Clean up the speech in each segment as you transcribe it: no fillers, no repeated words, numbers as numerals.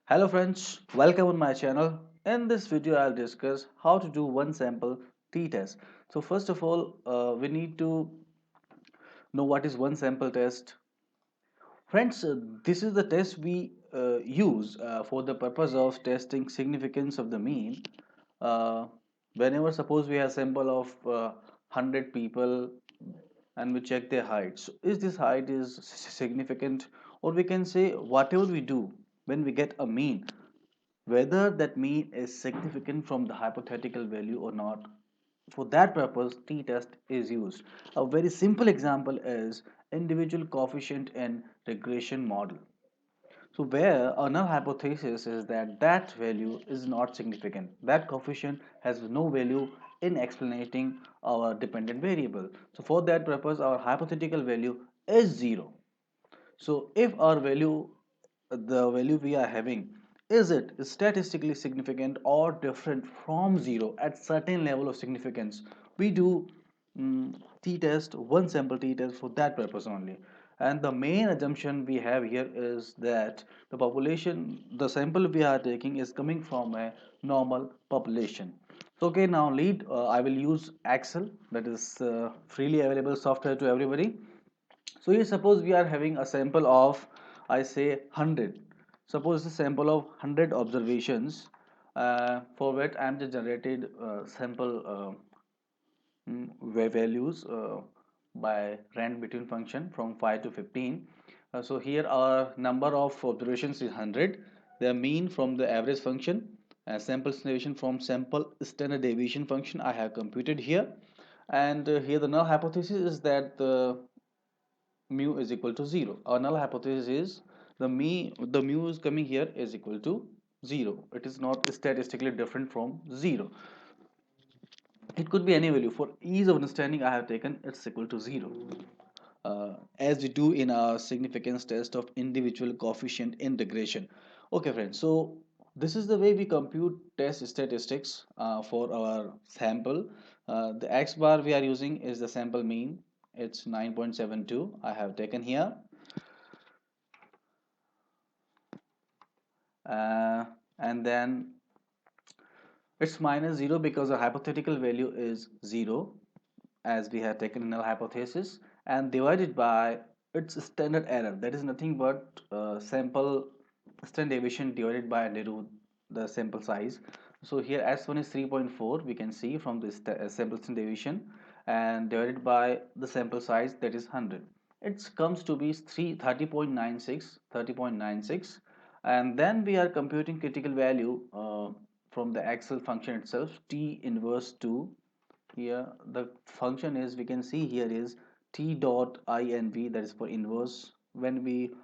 Hello friends, welcome on my channel. In this video, I'll discuss how to do one sample t-test. So first of all, we need to know what is one sample test. Friends, this is the test we use for the purpose of testing significance of the mean. Uh, Whenever suppose we have sample of 100 people and we check their height. So is this height is significant, or we can say whatever we do when we get a mean, whether that mean is significant from the hypothetical value or not. For that purpose, t-test is used. A very simple example is individual coefficient in regression model. So where a null hypothesis is that that value is not significant. That coefficient has no value in explaining our dependent variable. So for that purpose, our hypothetical value is 0. So if our value, the value we are having, is it statistically significant or different from 0 at certain level of significance, we do t-test, one sample t-test for that purpose only. And the main assumption we have here is that the population, the sample we are taking is coming from a normal population. So okay, now lead, I will use Excel, that is freely available software to everybody. So here suppose we are having a sample of, I say 100. Suppose a sample of 100 observations, for which I am just generated sample values by rand between function from 5 to 15. So here our number of observations is 100. Their mean from the average function, sample deviation from sample standard deviation function I have computed here. And here the null hypothesis is that the mu is equal to 0. Our null hypothesis is the mu is coming here is equal to 0. It is not statistically different from 0. It could be any value. For ease of understanding, I have taken it's equal to 0. As we do in our significance test of individual coefficient integration. Okay, friends. So this is the way we compute test statistics for our sample. The x bar we are using is the sample mean. It's 9.72. I have taken here. uh, and then it's minus 0 because the hypothetical value is 0, as we have taken in our hypothesis, and divided by its standard error, that is nothing but sample standard deviation divided by under root the sample size. So here s1 is 3.4, we can see from this sample standard deviation, and divided by the sample size, that is 100. It comes to be 30.96, and then we are computing critical value from the Excel function itself, t inverse 2. Here the function is, we can see here is t dot inv, that is for inverse. When we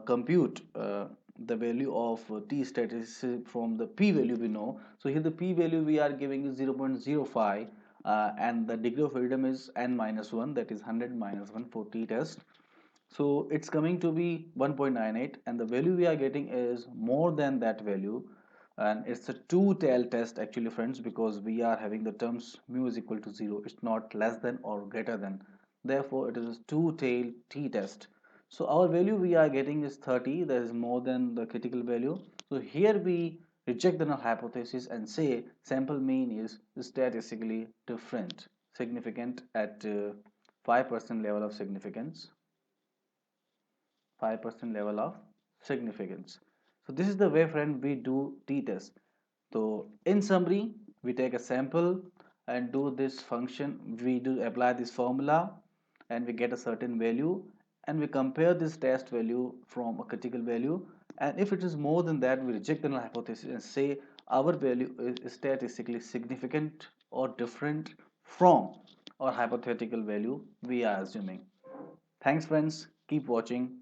compute the value of t statistic from the p value we know, so here the p value we are giving is 0.05, and the degree of freedom is n minus 1, that is 100 minus 1 for t test. So it's coming to be 1.98, and the value we are getting is more than that value. And it's a two-tail test actually, friends, because we are having the terms mu is equal to 0. It's not less than or greater than. Therefore, it is a two-tail t-test. So our value we are getting is 30. That is more than the critical value. So here we reject the null hypothesis and say sample mean is statistically different, significant at 5% level of significance. 5% level of significance. So this is the way, friend, we do t-test. So in summary, we take a sample and do this function, we do apply this formula, and we get a certain value, and we compare this test value from a critical value, and if it is more than that, we reject the null hypothesis and say our value is statistically significant or different from our hypothetical value we are assuming. Thanks, friends, keep watching.